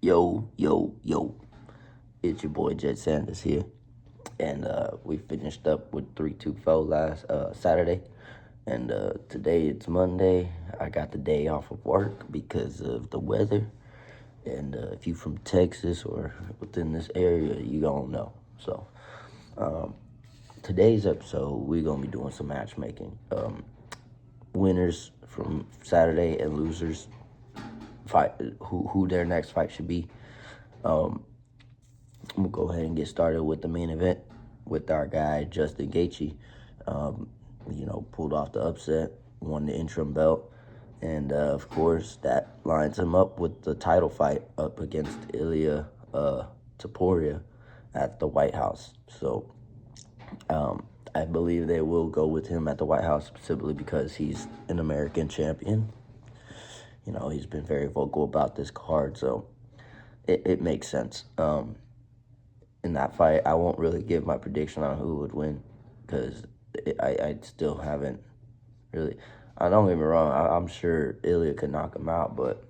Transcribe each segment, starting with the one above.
Yo, yo, yo. It's your boy Jet Sanders here. And we finished up with 324 last Saturday. And today it's Monday. I got the day off of work because of the weather. And if you from Texas or within this area, you don't know. So today's episode, we're going to be doing some matchmaking. Winners from Saturday and losers fight who their next fight should be. We'll go ahead and get started with the main event with our guy Justin Gaethje. Pulled off the upset, won the interim belt, and of course that lines him up with the title fight up against Ilya Taporia at the White House. So I believe they will go with him at the White House simply because he's an American champion. He's been very vocal about this card, so it makes sense. In that fight, I won't really give my prediction on who would win because I still haven't really. I don't get me wrong. I'm sure Ilya could knock him out, but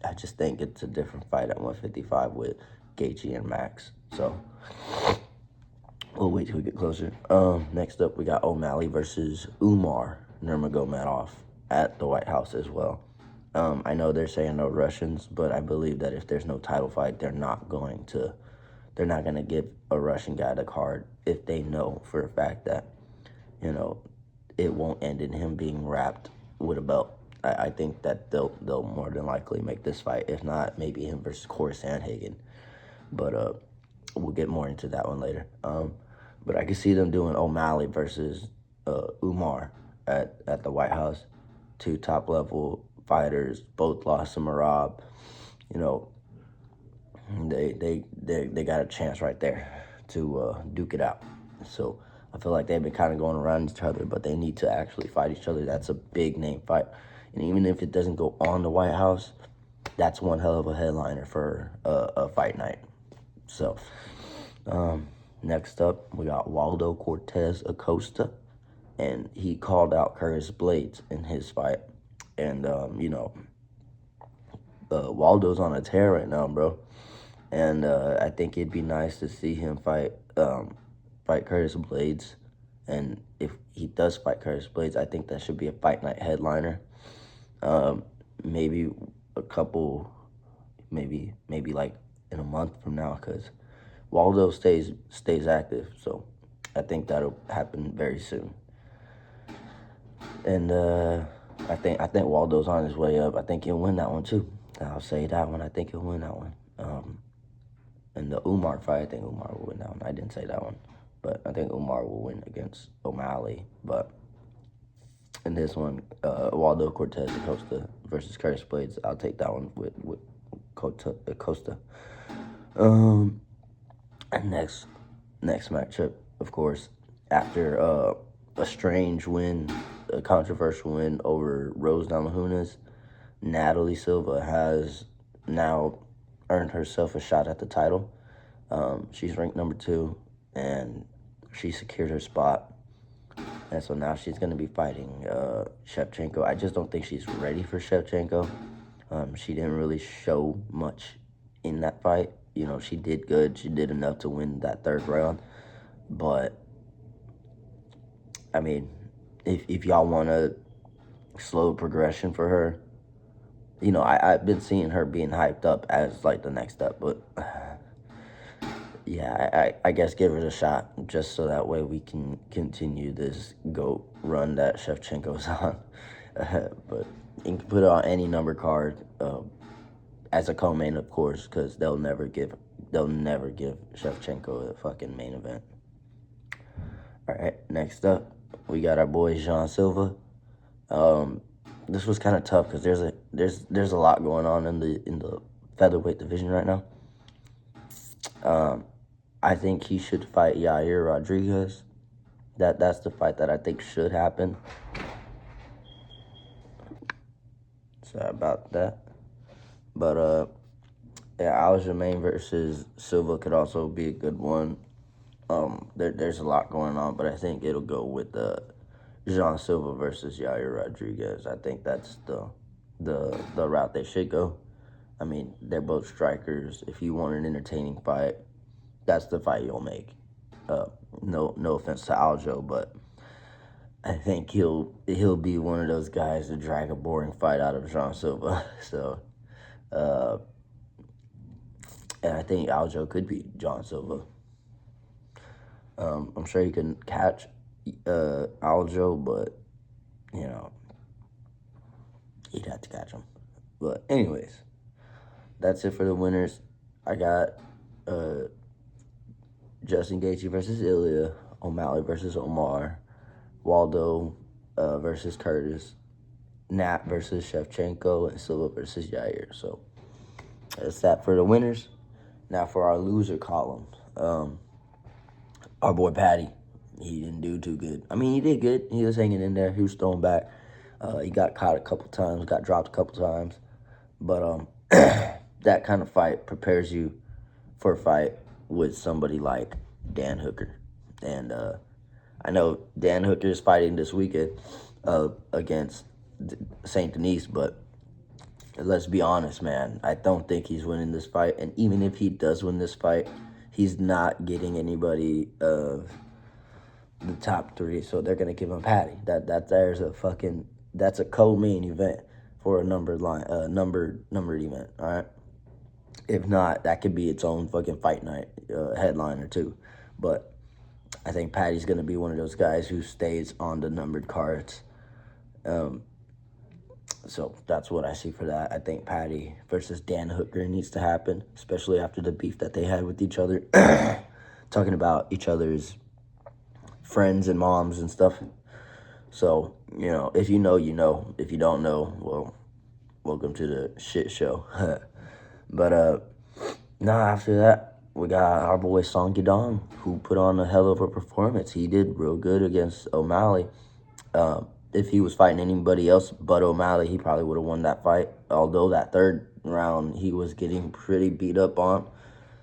I just think it's a different fight at 155 with Gaethje and Max. So we'll wait till we get closer. Next up, we got O'Malley versus Umar Nurmagomedov at the White House as well. I know they're saying no Russians, but I believe that if there's no title fight, they're not going to give a Russian guy the card if they know for a fact that, it won't end in him being wrapped with a belt. I think that they'll more than likely make this fight. If not, maybe him versus Corey Sandhagen. But we'll get more into that one later. But I can see them doing O'Malley versus Umar at the White House. Two top-level fighters, both lost to Marab. They got a chance right there to duke it out. So I feel like they've been kind of going around each other, but they need to actually fight each other. That's a big name fight. And even if it doesn't go on the White House, that's one hell of a headliner for a fight night. So next up, we got Waldo Cortez Acosta, and he called out Curtis Blades in his fight. And, Waldo's on a tear right now, bro. And I think it'd be nice to see him fight Curtis Blades. And if he does fight Curtis Blades, I think that should be a fight night headliner. Maybe maybe like in a month from now, because Waldo stays active. So I think that'll happen very soon. And I think Waldo's on his way up. I think he'll win that one too. I'll say that one. I think he'll win that one. And the Umar fight, I think Umar will win that one. I didn't say that one, but I think Umar will win against O'Malley. But in this one, Waldo Cortez Acosta versus Curtis Blades, I'll take that one with Acosta. And next matchup, of course, after a strange win, a controversial win over Rose Namajunas, Natalie Silva has now earned herself a shot at the title. She's ranked number 2, and she secured her spot. And so now she's going to be fighting Shevchenko. I just don't think she's ready for Shevchenko. She didn't really show much in that fight. She did good. She did enough to win that 3rd round. But, I mean, if y'all want a slow progression for her, I've been seeing her being hyped up as, like, the next step. But, yeah, I guess give it a shot just so that way we can continue this GOAT run that Shevchenko's on. But you can put it on any number card as a co-main, of course, because they'll never give Shevchenko a fucking main event. All right, next up, we got our boy Jean Silva. This was kind of tough because there's a lot going on in the featherweight division right now. I think he should fight Yair Rodriguez. That's the fight that I think should happen. Sorry about that. But yeah, Aljamain versus Silva could also be a good one. There's a lot going on, but I think it'll go with Jean Silva versus Yair Rodriguez. I think that's the route they should go. I mean, they're both strikers. If you want an entertaining fight, that's the fight you'll make. No offense to Aljo, but I think he'll be one of those guys to drag a boring fight out of Jean Silva. So, uh, and I think Aljo could beat John Silva. I'm sure he can catch Aljo, but he'd have to catch him. But anyways, that's it for the winners. I got Justin Gaethje versus Ilya, O'Malley versus Omar, Waldo versus Curtis, Nat versus Shevchenko, and Silva versus Yair. So that's that for the winners. Now for our loser column. Our boy Patty, he didn't do too good. I mean, he did good. He was hanging in there. He was throwing back. He got caught a couple times, got dropped a couple times. But that kind of fight prepares you for a fight with somebody like Dan Hooker. And I know Dan Hooker is fighting this weekend against St. Denis, but let's be honest, man. I don't think he's winning this fight. And even if he does win this fight, he's not getting anybody of the top three, so they're gonna give him Patty. That's a co-main event for a numbered event. All right. If not, that could be its own fucking fight night headliner too. But I think Patty's gonna be one of those guys who stays on the numbered cards. So that's what I see for that. I think Patty versus Dan Hooker needs to happen, especially after the beef that they had with each other, talking about each other's friends and moms and stuff. So, if you know, you know. If you don't know, well, welcome to the shit show. But, after that, we got our boy Song Yadong, who put on a hell of a performance. He did real good against O'Malley. If he was fighting anybody else but O'Malley, he probably would have won that fight. Although that third round, he was getting pretty beat up on.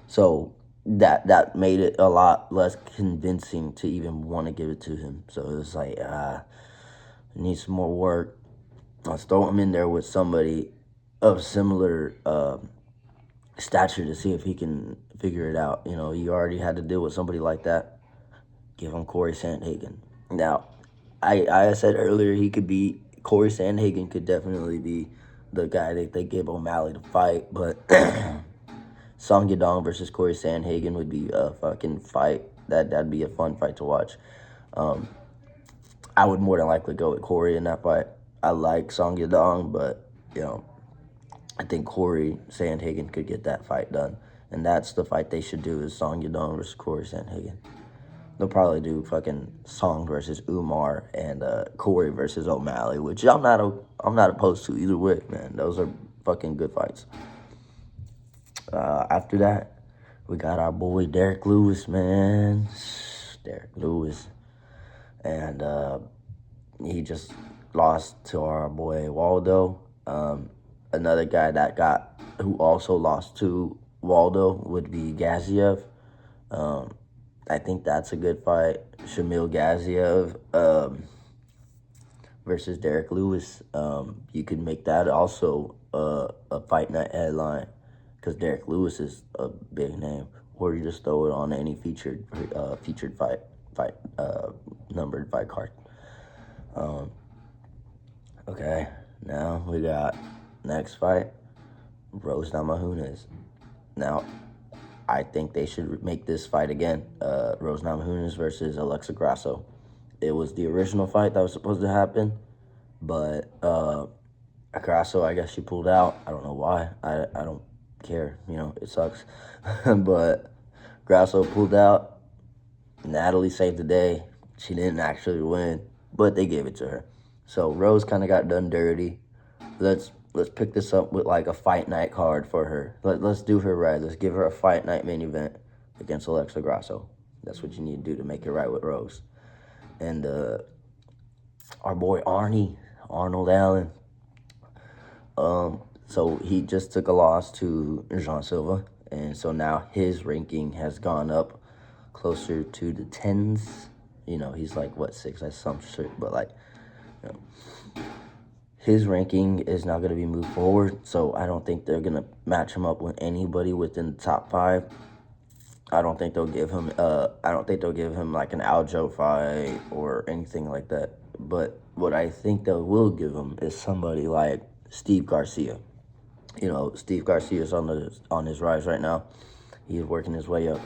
So that made it a lot less convincing to even want to give it to him. So it was like, need some more work. Let's throw him in there with somebody of similar stature to see if he can figure it out. You already had to deal with somebody like that. Give him Corey Sandhagen. Now, I said earlier Corey Sandhagen could definitely be the guy that they give O'Malley to fight, but Song Yadong versus Corey Sandhagen would be a fucking fight. That'd be a fun fight to watch. I would more than likely go with Corey in that fight. I like Song Yadong, but I think Corey Sandhagen could get that fight done, and that's the fight they should do is Song Yadong versus Corey Sandhagen. They'll probably do fucking Song versus Umar and Corey versus O'Malley, which I'm not opposed to either way, man. Those are fucking good fights. After that, we got our boy Derek Lewis, man. Derek Lewis. And he just lost to our boy Waldo. Another guy who also lost to Waldo would be Gaziev. I think that's a good fight. Shamil Gaziev versus Derek Lewis. You could make that also a fight night headline because Derek Lewis is a big name. Or you just throw it on any featured fight numbered fight card. Okay, now we got next fight, Rose Namajunas. Now, I think they should make this fight again. Rose Namajunas versus Alexa Grasso. It was the original fight that was supposed to happen, but Grasso, I guess she pulled out. I don't know why. I don't care. It sucks. But Grasso pulled out. Natalie saved the day. She didn't actually win, but they gave it to her. So Rose kind of got done dirty. Let's pick this up with like a fight night card for her. Let's do her right. Let's give her a fight night main event against Alexa Grasso. That's what you need to do to make it right with Rose. And our boy Arnold Allen. So he just took a loss to Jean Silva, and so now his ranking has gone up closer to the 10s. He's like what 6 as some shit, but like. his ranking is not going to be moved forward, so I don't think they're going to match him up with anybody within the top 5. I don't think they'll give him like an Aljo fight or anything like that. But what I think they will give him is somebody like Steve Garcia. You know, Steve Garcia's on his rise right now. He's working his way up.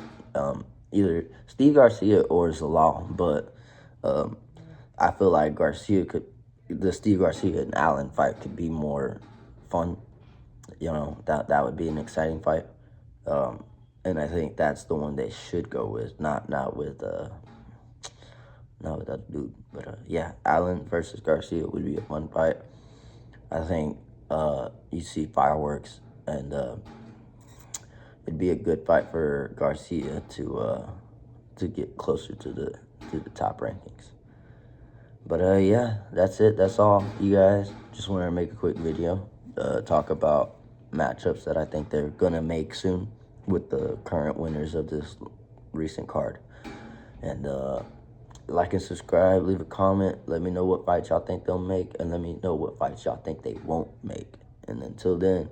Either Steve Garcia or Zalal, but I feel like the Steve Garcia and Allen fight could be more fun. You know, that would be an exciting fight. And I think that's the one they should go with, not with that dude. But yeah, Allen versus Garcia would be a fun fight. I think you see fireworks, and it'd be a good fight for Garcia to get closer to the top rankings. But yeah, that's it. That's all, you guys. Just wanted to make a quick video, talk about matchups that I think they're gonna make soon with the current winners of this recent card. And like and subscribe, leave a comment, let me know what fights y'all think they'll make, and let me know what fights y'all think they won't make. And until then,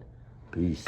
peace.